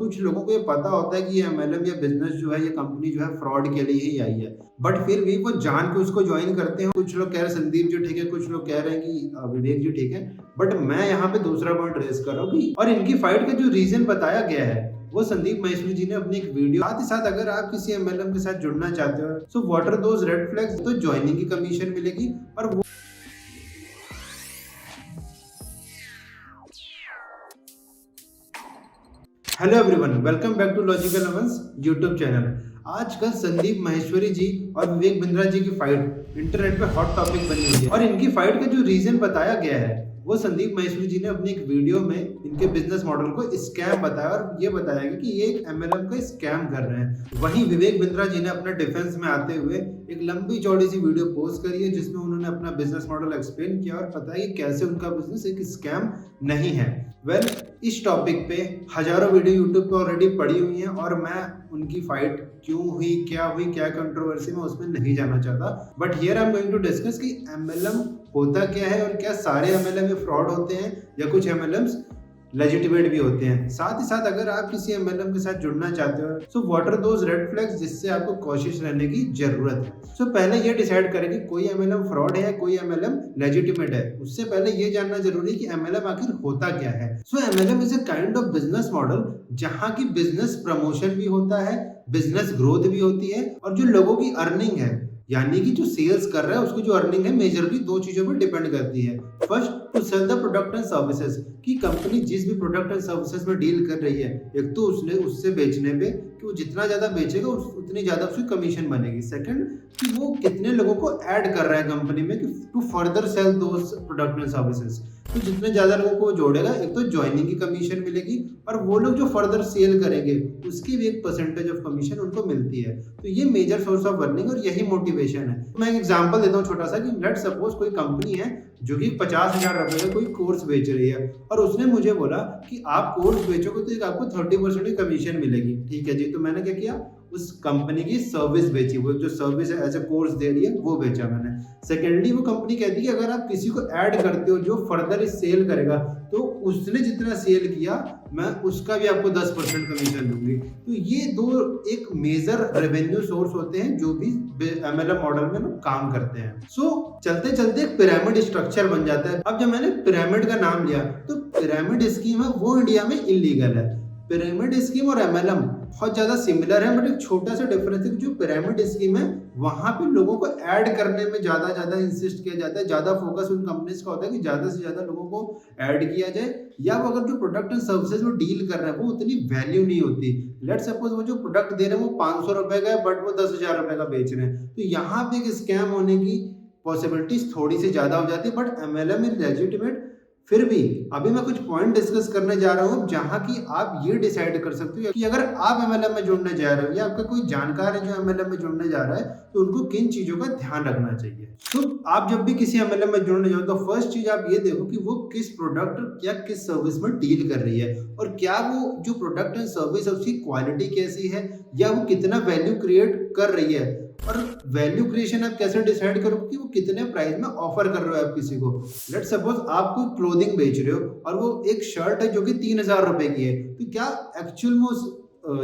कुछ लोगों को ये पता होता है कि ये एमएलएम या बिजनेस जो है, ये कंपनी जो है फ्रॉड के लिए ही आई है, बट फिर भी वो जान के उसको ज्वाइन करते हैं। कुछ लोग कह रहे हैं संदीप जी ठीक है, कुछ लोग कह रहे हैं कि विवेक जी ठीक है, बट मैं यहाँ पे दूसरा पॉइंट रेज कर रहा हूँ कि और इनकी फाइट का जो रीजन बताया गया है वो संदीप महेश्वरी जी ने अपनी एक वीडियो, साथ ही साथ अगर आप किसी एमएलएम के साथ जुड़ना चाहते हो so what are those red flags, तो ज्वाइनिंग की कमीशन मिलेगी। और hello everyone, welcome back to logical अवंस यूट्यूब चैनल। आजकल संदीप महेश्वरी जी और विवेक बिंद्रा जी की फाइट इंटरनेट पे हॉट टॉपिक बनी हुई है और इनकी फाइट का जो रीजन बताया गया है वो संदीप महेश्वरी जी ने अपनी एक वीडियो में इनके बिजनेस मॉडल को स्कैम बताया और ये बताया गया कि ये एक एमएलएम का स्कैम कर रहे हैं। वहीं विवेक बिंद्रा जी ने अपने डिफेंस में आते हुए एक लंबी चौड़ी सी वीडियो पोस्ट करी है जिसमें उन्होंने अपना बिजनेस मॉडल एक्सप्लेन किया और बताया कि कैसे उनका बिजनेस एक स्कैम नहीं है। वेल, इस टॉपिक पे हजारों वीडियो यूट्यूब पे ऑलरेडी पड़ी हुई हैं और मैं उनकी फाइट क्यों हुई, क्या कंट्रोवर्सी, में उसमें नहीं जाना चाहता। But here I am going to discuss कि एमएलएम होता क्या है और क्या सारे एमएलएम फ्रॉड होते हैं या कुछ एमएलएम्स लेजिटिमेट भी होते हैं। साथ ही साथ अगर आप किसी एमएलएम के साथ जुड़ना चाहते हो so what are those red flags जिससे आपको कोशिश रहने की जरूरत है। सो पहले ये डिसाइड करें कि कोई एमएलएम फ्रॉड है या कोई एमएलएम लेजिटिमेट है। उससे पहले ये जानना जरूरी है कि एमएलएम आखिर होता क्या है। So MLM is a kind of business model जहां की बिजनेस प्रमोशन भी होता है, बिजनेस ग्रोथ भी होती है और जो लोगों की अर्निंग है यानी कि जो सेल्स कर रहा है उसकी जो अर्निंग है मेजरली दो चीजों पर डिपेंड करती है। First, to sell the product and services, कि कंपनी जिस भी प्रोडक्ट एंड सर्विसेज में डील कर रही है, एक तो उसने उससे बेचने पे कि वो जितना ज्यादा बेचेगा उतनी ज्यादा उसकी कमीशन बनेगी। सेकंड, कि वो कितने लोगों को ऐड कर रहा है कंपनी में कि to further sell those product and services. तो जितने ज्यादा लोगों को जोड़ेगा एक तो ज्वाइनिंग की कमीशन मिलेगी और वो लोग जो फर्दर सेल करेंगे उसकी भी एक परसेंटेज ऑफ कमीशन उनको मिलती है। तो ये मेजर सोर्स ऑफ अर्निंग और यही मोटिवेशन है। मैं एक एग्जांपल देता हूँ छोटा सा कि लेट सपोज कोई कंपनी है जो कि 50,000 रुपए का कोई कोर्स बेच रही है और उसने मुझे बोला कि आप कोर्स बेचोगे तो एक आपको 30% की कमीशन मिलेगी। ठीक है जी, तो मैंने क्या किया, उस कंपनी की सर्विस बेची, वो जो सर्विस है एज ए कोर्स दे रही है वो बेचा मैंने। सेकेंडली, वो कंपनी कहती है कि अगर आप किसी को ऐड करते हो जो फर्दर सेल करेगा तो उसने जितना सेल किया मैं उसका भी आपको 10% कमीशन दूंगी। तो ये दो एक मेजर रेवेन्यू सोर्स होते हैं जो भी एमएलएम मॉडल में लोग काम करते हैं। सो चलते चलते एक पिरामिड स्ट्रक्चर बन जाता है। अब जब मैंने पिरामिड का नाम लिया तो पिरामिड स्कीम है वो इंडिया में इलीगल है। पिरामिड स्कीम और एमएलएम बहुत ज्यादा सिमिलर है बट एक छोटा सा डिफरेंस है कि जो पिरामिड स्कीम है वहां पे लोगों को ऐड करने में ज्यादा इंसिस्ट किया जाता है, ज्यादा फोकस उन कंपनीज का होता है कि ज्यादा से ज्यादा लोगों को ऐड किया जाए, या वो अगर जो प्रोडक्ट एंड सर्विसेज वो डील कर रहे हैं वो उतनी वैल्यू नहीं होती। लेट सपोज वो जो प्रोडक्ट दे रहे हैं वो 500 रुपए का है बट वो 10,000 रुपए का बेच रहे हैं, तो यहाँ पे एक स्कैम होने की पॉसिबिलिटीज थोड़ी सी ज्यादा हो जाती है। But MLM is legitimate. फिर भी अभी मैं कुछ पॉइंट डिस्कस करने जा रहा हूँ जहां की आप ये डिसाइड कर सकते हो कि अगर आप एमएलएम में जुड़ने जा रहे हो या आपका कोई जानकार है जो एमएलएम में जुड़ने जा रहा है तो उनको किन चीजों का ध्यान रखना चाहिए। तो आप जब भी किसी एमएलएम में जुड़ने जाओ तो फर्स्ट चीज आप ये देखो कि वो किस प्रोडक्ट या किस सर्विस में डील कर रही है और क्या वो जो प्रोडक्ट एंड सर्विस है उसकी क्वालिटी कैसी है या वो कितना वैल्यू क्रिएट कर रही है। और वैल्यू क्रिएशन आप कैसे डिसाइड करोगे कि वो कितने प्राइस में ऑफर कर रहे हो आप किसी को। लेट सपोज आप कोई क्लोथिंग बेच रहे हो और वो एक शर्ट है जो कि 3,000 रुपए की है, तो क्या एक्चुअल में उस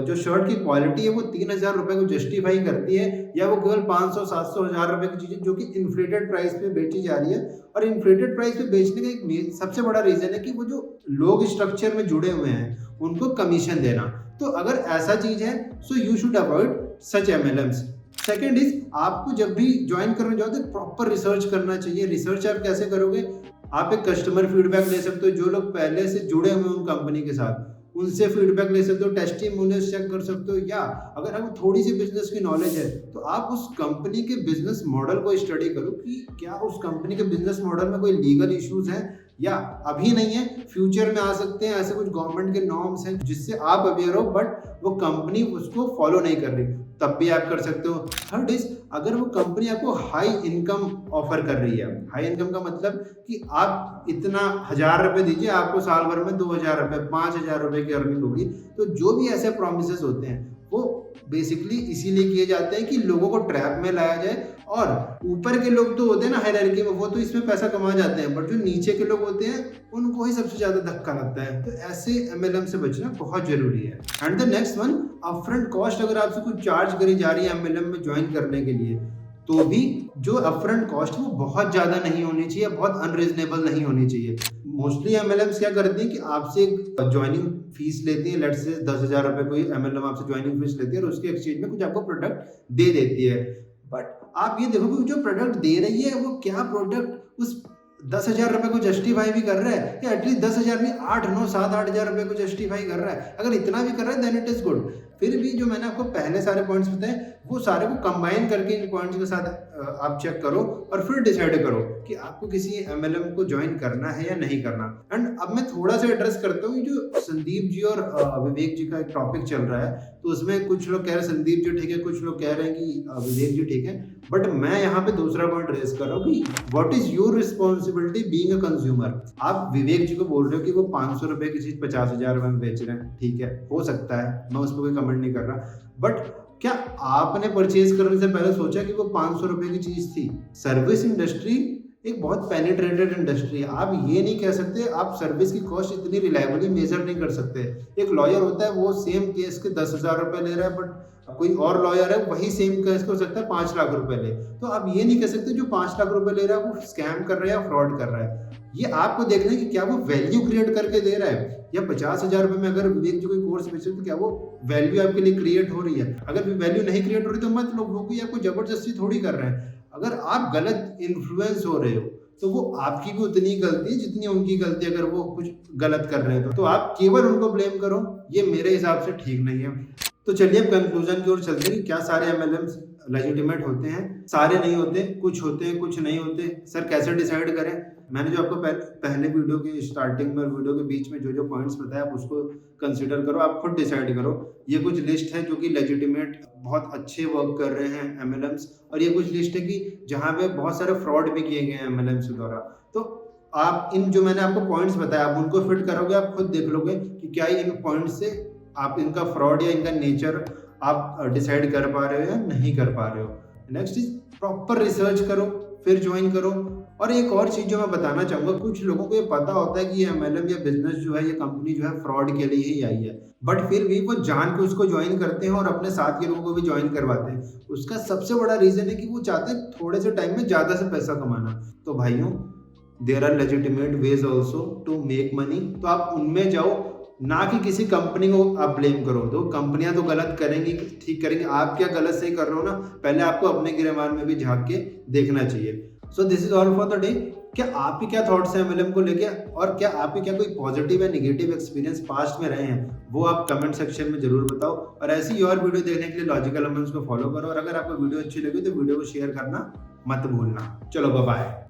जो शर्ट की क्वालिटी है वो 3,000 रुपए को जस्टिफाई करती है या वो केवल 500, 700, 1,000 रुपए की चीजें जो कि इन्फ्लेटेड प्राइस पे बेची जा रही है। और इन्फ्लेटेड प्राइस पे बेचने का एक सबसे बड़ा रीजन है कि वो जो लोग स्ट्रक्चर में जुड़े हुए हैं उनको कमीशन देना। तो अगर ऐसा चीज है so you should avoid such MLMs. Second is, आपको जब भी ज्वाइन करने जाओ तो प्रॉपर रिसर्च करना चाहिए। रिसर्च आप कैसे करोगे, आप एक कस्टमर फीडबैक ले सकते हो, जो लोग पहले से जुड़े हुए उन कंपनी के साथ उनसे फीडबैक ले सकते हो, टेस्टिमोनियल्स चेक कर सकते हो, या अगर आपको थोड़ी सी बिजनेस की नॉलेज है तो आप उस कंपनी के बिजनेस मॉडल को स्टडी करो कि क्या उस कंपनी के बिजनेस मॉडल में कोई लीगल इश्यूज हैं या अभी नहीं है, फ्यूचर में आ सकते हैं। ऐसे कुछ गवर्नमेंट के नॉर्म्स हैं जिससे आप अवेयर हो बट वो कंपनी उसको फॉलो नहीं कर रही, तब भी आप कर सकते हो। थर्ड इज, अगर वो कंपनी आपको हाई इनकम ऑफर कर रही है, हाई इनकम का मतलब कि आप इतना 1,000 रुपए दीजिए आपको साल भर में 2,000 रुपए, 5,000 रुपए की अर्निंग होगी, तो जो भी ऐसे प्रोमिस होते हैं वो बेसिकली इसीलिए किए जाते हैं कि लोगों को ट्रैप में लाया जाए, और ऊपर के लोग तो होते हैं ना हायरार्की में, वो तो इसमें पैसा कमा जाते हैं, बट जो नीचे के लोग होते हैं उनको ही सबसे ज्यादा धक्का लगता है। तो ऐसे MLM से बचना बहुत जरूरी है। And the next one, upfront cost अगर आपसे कुछ चार्ज करी जा रही है MLM में ज्वाइन करने के लिए, तो भी जो अपफ्रंट कॉस्ट वो बहुत ज्यादा नहीं होनी चाहिए, बहुत अनरीजनेबल नहीं होनी चाहिए। मोस्टली MLMs क्या करते हैं कि आपसे ज्वाइनिंग फीस लेती है, लेट से 10,000 रुपए कोई MLM आपसे ज्वाइनिंग फीस लेती है और उसके एक्सचेंज में कुछ आपको प्रोडक्ट दे देती है। बट आप ये देखो कि जो प्रोडक्ट दे रही है वो क्या प्रोडक्ट उस 10,000 रुपए को जस्टिफाई भी कर रहा है, या एटलीस्ट 10,000 में 8, 9, 7, 8,000 रुपए को जस्टिफाई कर रहा है। अगर इतना भी कर रहा है देन इट इज गुड। फिर भी जो मैंने आपको पहले सारे पॉइंट्स बताए वो सारे को कंबाइन करके इन पॉइंट्स के साथ आप चेक करो और फिर डिसाइड करो कि आपको किसी MLM को ज्वाइन करना है या नहीं करना। एंड अब मैं थोड़ा सा एड्रेस करता हूँ जो संदीप जी और विवेक जी का एक टॉपिक चल रहा है, तो उसमें कुछ लोग कह रहे हैं संदीप जी ठीक है, कुछ लोग कह रहे हैं कि विवेक जी ठीक है, बट मैं यहाँ पे दूसरा पॉइंट रेज कर रहा हूँ कि what is your responsibility being a consumer. आप विवेक जी को बोल रहे हो कि वो 500 रुपए की चीज 50,000 रुपए में बेच रहे हैं, ठीक है, हो सकता है, मैं उस पर कोई कमेंट नहीं कर रहा, बट क्या आपने परचेज करने से पहले सोचा कि वो 500 रुपए की चीज थी? सर्विस इंडस्ट्री एक बहुत पेनिट्रेटेड इंडस्ट्री है। आप ये नहीं कह सकते, आप सर्विस की कॉस्ट इतनी रिलायबली मेजर नहीं कर सकते। एक लॉयर होता है वो सेम केस के 10,000 रुपए ले रहा है, बट कोई और लॉयर है वही सेम केस को हो सकता है 5 लाख रुपए ले। तो आप ये नहीं कह सकते जो 5 लाख रुपए ले रहा है वो स्कैम कर रहा है या फ्रॉड कर रहा है। ये आपको देखना है कि क्या वो वैल्यू क्रिएट करके दे रहा है, या 50,000 रुपए में अगर विवेक जी कोई कोर्स बेच रहे तो क्या वो वैल्यू आपके लिए क्रिएट हो रही है। अगर वैल्यू नहीं क्रिएट हो रही तो मत लो, वो कोई आपको जबरदस्ती थोड़ी कर रहे हैं। अगर आप गलत इन्फ्लुएंस हो रहे हो तो वो आपकी भी उतनी गलती है जितनी उनकी गलती है, अगर वो कुछ गलत कर रहे हैं तो आप केवल उनको ब्लेम करो, ये मेरे हिसाब से ठीक नहीं है। तो चलिए अब कंक्लूजन की ओर चलते हैं कि क्या सारे MLMs लेजिटिमेट होते हैं? सारे नहीं होते, कुछ होते हैं, कुछ नहीं होते। सर कैसे डिसाइड करें? मैंने जो आपको पहले वीडियो के स्टार्टिंग में और वीडियो के बीच में जो पॉइंट्स बताया आप उसको कंसीडर करो, आप खुद डिसाइड करो। ये कुछ लिस्ट है जो कि लेजिटिमेट बहुत अच्छे वर्क कर रहे हैं MLMs, और ये कुछ लिस्ट है कि जहाँ पे बहुत सारे फ्रॉड भी किए गए हैं MLMs के द्वारा। तो आप इन जो मैंने आपको पॉइंट्स बताया आप उनको फिट करोगे, आप खुद देख लोगे कि क्या इन पॉइंट्स से आप इनका फ्रॉड या इनका नेचर आप डिसाइड कर पा रहे हो या नहीं कर पा रहे हो। नेक्स्ट इज प्रॉपर रिसर्च करो फिर ज्वाइन करो। और एक और चीज जो मैं बताना चाहूंगा, कुछ लोगों को ये पता होता है कि ये MLM या बिजनेस जो है, ये कंपनी जो है फ्रॉड के लिए ही आई है, बट फिर भी वो जान के उसको ज्वाइन करते हैं और अपने साथ के लोगों को भी ज्वाइन करवाते हैं। उसका सबसे बड़ा रीजन है कि वो चाहते हैं थोड़े से टाइम में ज्यादा से पैसा कमाना। तो भाइयों, there are legitimate ways also to make money, तो आप उनमें जाओ, ना कि किसी कंपनी को आप ब्लेम करो। तो कंपनियां तो गलत करेंगी, ठीक करेंगे, आप क्या गलत सही कर रहे हो ना, पहले आपको अपने गिरेबान में भी झांक के देखना चाहिए। So this is all for the day. क्या आपके क्या थॉट्स हैं MLM को लेके, और क्या आपके क्या कोई पॉजिटिव या नेगेटिव एक्सपीरियंस पास्ट में रहे हैं, वो आप कमेंट सेक्शन में जरूर बताओ। और ऐसी ही और वीडियो देखने के लिए लॉजिकल एलिमेंट्स को फॉलो करो, और अगर आपको वीडियो अच्छी लगी तो वीडियो को शेयर करना मत भूलना। चलो बाय बाय।